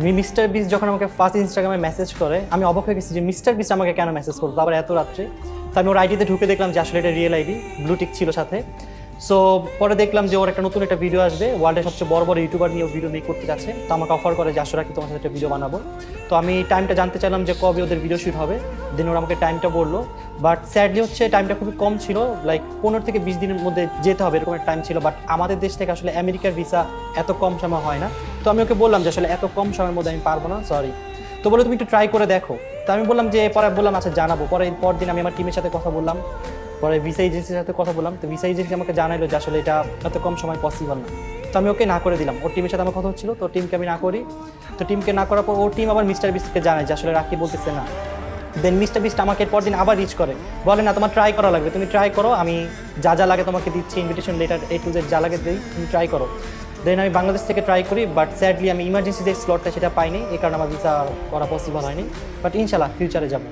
Mister বিস যখন আমাকে ফার্স্ট ইনস্টাগ্রামে মেসেজ করে আমি অবাক হয়ে গেছি যে মিস্টার বিস আমাকে কেন মেসেজ করতো আবার এত রাত্রে। তো আমি ওর আইডিতে ঢুকে দেখলাম যে আসলে এটা রিয়েল আইডি, ব্লুটিক ছিল সাথে। সো পরে দেখলাম যে ওর একটা নতুন একটা ভিডিও আসবে, ওয়ার্ল্ডের সবচেয়ে বড় বড় ইউটিউবার নিয়ে ভিডিও মেক করতে যাচ্ছে। তো আমাকে অফার করে যে আসলে কি তোমার সাথে একটা ভিডিও বানাবো। তো আমি টাইমটা জানতে চাইলাম যে কবে ওদের ভিডিও শুট হবে, দেন ওরা আমাকে টাইমটা বললো। বাট স্যাডলি হচ্ছে টাইমটা খুবই কম ছিল, লাইক 15 থেকে 20 দিনের মধ্যে যেতে হবে এরকম একটা টাইম ছিল। বাট আমাদের দেশ থেকে আসলে আমেরিকার ভিসা এত কম সময় হয় না। তো আমি ওকে বললাম যে আসলে এত কম সময়ের মধ্যে আমি পারবো না, সরি। তো বলে তুমি একটু ট্রাই করে দেখো। তো আমি বললাম যে পরে বললাম আচ্ছা জানাবো। পরদিন আমি আমার টিমের সাথে কথা বললাম, পরে ভিসা এজেন্সির সাথে কথা বললাম। তো ভিসা এজেন্সি আমাকে জানাইলো যে আসলে এটা এত কম সময় পসিবল না। তো আমি ওকে না করে দিলাম। ওর টিমের সাথে আমার কথা হচ্ছিল, তো টিমকে আমি না করি। তো টিমকে না করার পর ওর টিম আবার মিস্টার বিস্টকে জানায় যে আসলে রাখি বলতেছে না। দেন মিস্টার বিস্ট আমাকে পরদিন আবার রিচ করে, বলে না তোমার ট্রাই করা লাগবে, তুমি ট্রাই করো, আমি যা যা লাগে তোমাকে দিচ্ছি, invitation letter A to Z যা লাগে দিই, তুমি ট্রাই করো। দেন আমি বাংলাদেশ থেকে ট্রাই করি, বাট স্যাডলি আমি ইমার্জেন্সি যে স্লটটা সেটা পাইনি, এই কারণে আমার ভিসা করা পসিবল হয়নি। বাট ইনশাল্লাহ ফিউচারে যাবো।